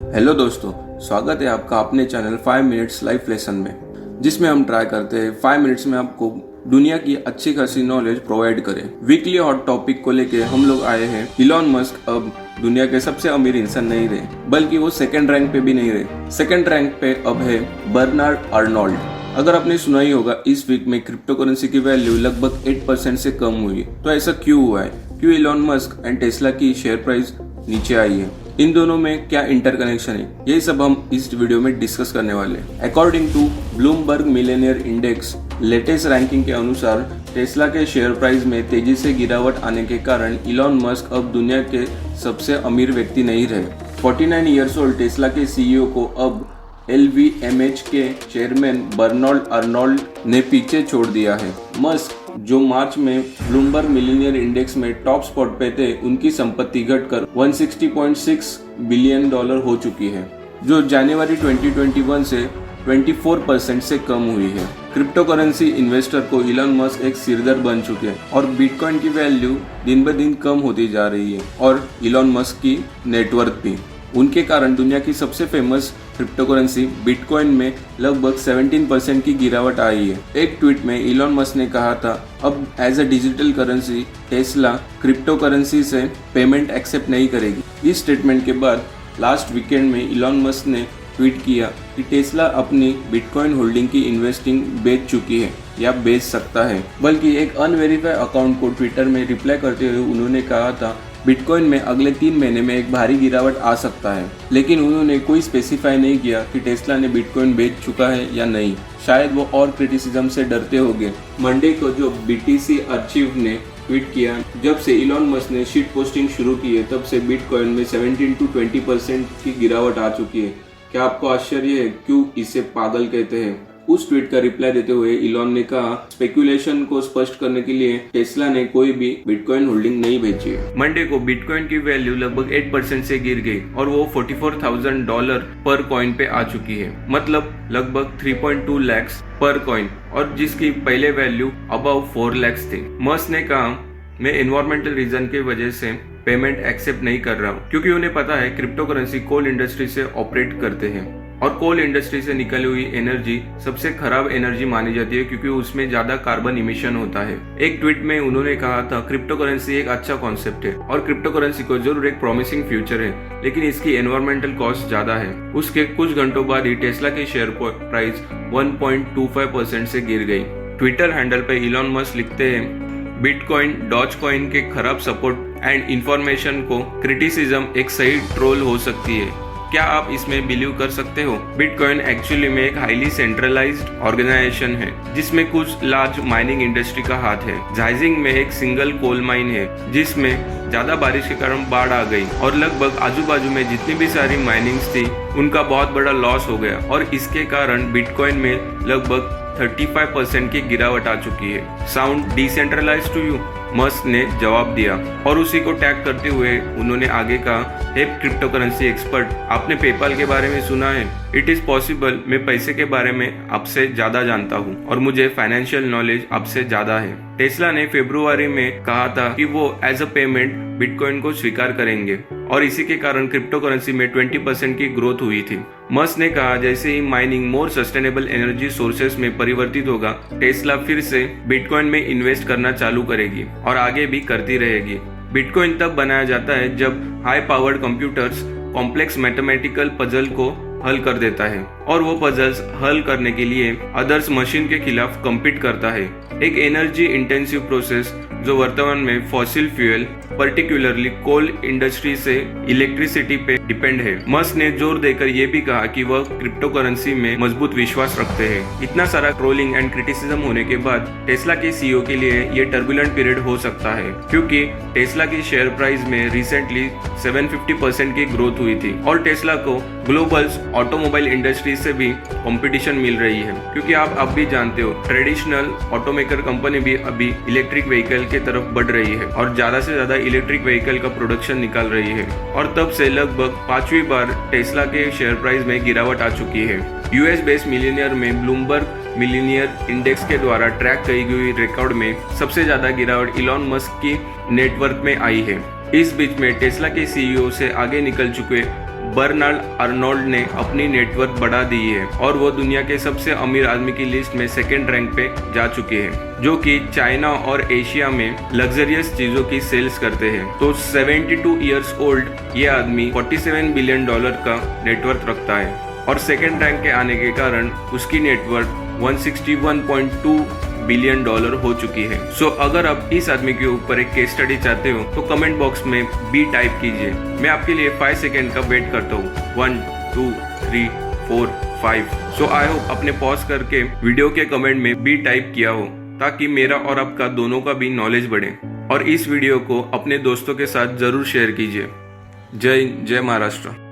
Hello दोस्तों, स्वागत है आपका अपने चैनल 5 मिनट्स लाइफ लेसन में, जिसमें हम ट्राई करते हैं 5 मिनट्स में आपको दुनिया की अच्छी खासी नॉलेज प्रोवाइड करें। वीकली हॉट टॉपिक को लेके हम लोग आए हैं। इलॉन मस्क अब दुनिया के सबसे अमीर इंसान नहीं रहे, बल्कि वो सेकंड रैंक पे भी नहीं रहे। सेकंड रैंक पे अब है बर्नार्ड अर्नोल्ड। अगर आपने सुना ही होगा, इस वीक में क्रिप्टो करेंसी की वैल्यू लगभग 8% से कम हुई। तो ऐसा क्यों हुआ है? क्यों इलॉन मस्क एंड टेस्ला की शेयर प्राइस नीचे आई है? इन दोनों में क्या इंटरकनेक्शन है, यही सब हम इस वीडियो में डिस्कस करने वाले हैं। According to Bloomberg millionaire index latest ranking के अनुसार टेस्ला के शेयर प्राइस में तेजी से गिरावट आने के कारण इलॉन मस्क अब दुनिया के सबसे अमीर व्यक्ति नहीं रहे। 49 ईयर्स ओल्ड टेस्ला के सीईओ को अब LVMH के चेयरमैन बर्नार्ड अर्नोल्ड ने पीछे छोड़ दिया है। मस्क, जो मार्च में ब्लूमबर्ग मिलियनियर इंडेक्स में टॉप स्पॉट पे थे, उनकी संपत्ति घटकर $160.6 बिलियन हो चुकी है, जो जनवरी 2021 से 24% से कम हुई है। क्रिप्टो करेंसी इन्वेस्टर को इलॉन मस्क एक सिरदर्द बन चुके हैं और बिटकॉइन की वैल्यू दिन ब दिन कम होती जा रही है और इलॉन मस्क की नेटवर्थ भी। उनके कारण दुनिया की सबसे फेमस क्रिप्टो करेंसी बिटकॉइन में लगभग 17% की गिरावट आई है। एक ट्वीट में इलॉन मस्क ने कहा था, अब as a digital currency Tesla crypto currency से पेमेंट एक्सेप्ट नहीं करेगी। इस स्टेटमेंट के बाद लास्ट वीकेंड में इलॉन मस्क ने ट्वीट किया कि टेस्ला अपनी बिटकॉइन होल्डिंग की इन्वेस्टिंग बेच चुकी है या बेच सकता है। बल्कि एक अनवेरीफाइड अकाउंट को ट्विटर में रिप्लाई करते हुए उन्होंने कहा था, बिटकॉइन में अगले 3 महीने में एक भारी गिरावट आ सकता है। लेकिन उन्होंने कोई स्पेसिफाई नहीं किया कि टेस्ला ने बिटकॉइन बेच चुका है या नहीं। शायद वो और क्रिटिसिज्म से डरते होंगे। मंडे को जो BTC आर्चिव ने ट्वीट किया, जब से इलॉन मस्क ने शीट पोस्टिंग शुरू की है, तब से बिटकॉइन में 17 to 20% की गिरावट आ चुकी है। क्या आपको आश्चर्य है क्यों इसे पागल कहते हैं? उस ट्वीट का रिप्लाई देते हुए इलॉन ने कहा, स्पेकुलेशन को स्पष्ट करने के लिए टेस्ला ने कोई भी बिटकॉइन होल्डिंग नहीं बेची है। मंडे को बिटकॉइन की वैल्यू लगभग 8% से गिर गई और वो $44,000 पर कॉइन पे आ चुकी है, मतलब लगभग 3.2 लाख पर कॉइन, और जिसकी पहले वैल्यू अबव 4 लाख थी। मस्क ने कहा, मैं एनवायरमेंटल रीजन की वजह से पेमेंट एक्सेप्ट नहीं कर रहा हूँ, क्योंकि उन्हें पता है क्रिप्टो करेंसी कोल इंडस्ट्री से ऑपरेट करते हैं और कोल इंडस्ट्री से निकली हुई एनर्जी सबसे खराब एनर्जी मानी जाती है, क्योंकि उसमें ज्यादा कार्बन इमिशन होता है। एक ट्वीट में उन्होंने कहा था, क्रिप्टो करेंसी एक अच्छा कॉन्सेप्ट है और क्रिप्टो करेंसी को जरूर एक प्रॉमिसिंग फ्यूचर है, लेकिन इसकी एनवायरमेंटल कॉस्ट ज्यादा है। उसके कुछ घंटों बाद ही टेस्ला की शेयर प्राइस 1.25% से गिर गई। ट्विटर हैंडल पे इलॉन मस्क लिखते हैं, बिटकॉइन डॉजकॉइन के खराब सपोर्ट एंड इंफॉर्मेशन को क्रिटिसिज्म एक सही ट्रोल हो सकती है। क्या आप इसमें बिलीव कर सकते हो? बिटकॉइन एक्चुअली में एक हाईली सेंट्रलाइज्ड ऑर्गेनाइजेशन है, जिसमें कुछ लार्ज माइनिंग इंडस्ट्री का हाथ है। झाइजिंग में एक सिंगल कोल माइन है, जिसमें ज्यादा बारिश के कारण बाढ़ आ गई और लगभग आजू बाजू में जितनी भी सारी माइनिंग्स थी, उनका बहुत बड़ा लॉस हो गया और इसके कारण बिटकॉइन में लगभग 35% की गिरावट आ चुकी है। Sound decentralized to you? Musk ने जवाब दिया और उसी को टैग करते हुए उन्होंने आगे कहा, हे क्रिप्टो करेंसी एक्सपर्ट, आपने पेपाल के बारे में सुना है? इट इज पॉसिबल मैं पैसे के बारे में आपसे ज्यादा जानता हूँ और मुझे फाइनेंशियल नॉलेज आपसे ज्यादा है। टेस्ला ने फरवरी में कहा था कि वो एज अ पेमेंट बिटकॉइन को स्वीकार करेंगे और इसी के कारण क्रिप्टो करेंसी में 20% की ग्रोथ हुई थी। मस्क ने कहा, जैसे ही mining more sustainable energy sources में परिवर्तित होगा, टेस्ला फिर से बिटकॉइन में इन्वेस्ट करना चालू करेगी और आगे भी करती रहेगी। बिटकॉइन तब बनाया जाता है जब high powered computers complex mathematical puzzle को हल कर देता है और वो पजल्स हल करने के लिए अदर्स मशीन के खिलाफ कम्पीट करता है। एक एनर्जी इंटेंसिव प्रोसेस जो वर्तमान में fossil fuel, particularly coal industry से इलेक्ट्रिसिटी पे डिपेंड है। मस्क ने जोर देकर ये भी कहा कि वह क्रिप्टो करेंसी में मजबूत विश्वास रखते हैं। इतना सारा ट्रोलिंग एंड क्रिटिसिज्म होने के बाद टेस्ला के सीईओ के लिए ये टर्बुलेंट पीरियड हो सकता है, क्योंकि टेस्ला की शेयर प्राइस में रिसेंटली 750% की ग्रोथ हुई थी और टेस्ला को ग्लोबल ऑटोमोबाइल इंडस्ट्री से भी कंपटीशन मिल रही है, क्योंकि आप अब भी जानते हो ट्रेडिशनल ऑटोमेकर कंपनी भी अभी इलेक्ट्रिक व्हीकल के तरफ बढ़ रही है और ज्यादा से ज्यादा इलेक्ट्रिक व्हीकल का प्रोडक्शन निकाल रही है और तब से लगभग 5वीं बार टेस्ला के शेयर प्राइस में गिरावट आ चुकी है। यूएस बेस्ड मिलियनियर में ब्लूमबर्ग मिलियनियर इंडेक्स के द्वारा ट्रैक की गई रिकॉर्ड में सबसे ज्यादा गिरावट इलॉन मस्क की नेटवर्थ में आई है। इस बीच में टेस्ला के सीईओ से आगे निकल चुके बर्नार्ड अर्नोल्ड ने अपनी नेटवर्थ बढ़ा दी है और वो दुनिया के सबसे अमीर आदमी की लिस्ट में सेकंड रैंक पे जा चुके हैं, जो कि चाइना और एशिया में लग्जरियस चीजों की सेल्स करते हैं। तो 72 इयर्स ओल्ड ये आदमी $47 बिलियन का नेटवर्थ रखता है और सेकंड रैंक के आने के कारण उसकी नेटवर्थ $161.2 बिलियन हो चुकी है। सो अगर आप इस आदमी के ऊपर एक केस स्टडी चाहते हो तो कमेंट बॉक्स में बी टाइप कीजिए। मैं आपके लिए 5 सेकेंड का वेट करता हूँ। 1 2 3 4 5। सो आई होप आपने पॉज करके वीडियो के कमेंट में बी टाइप किया हो, ताकि मेरा और आपका दोनों का भी नॉलेज बढ़े। और इस वीडियो को अपने दोस्तों के साथ जरूर शेयर कीजिए। जय हिंद, जय महाराष्ट्र।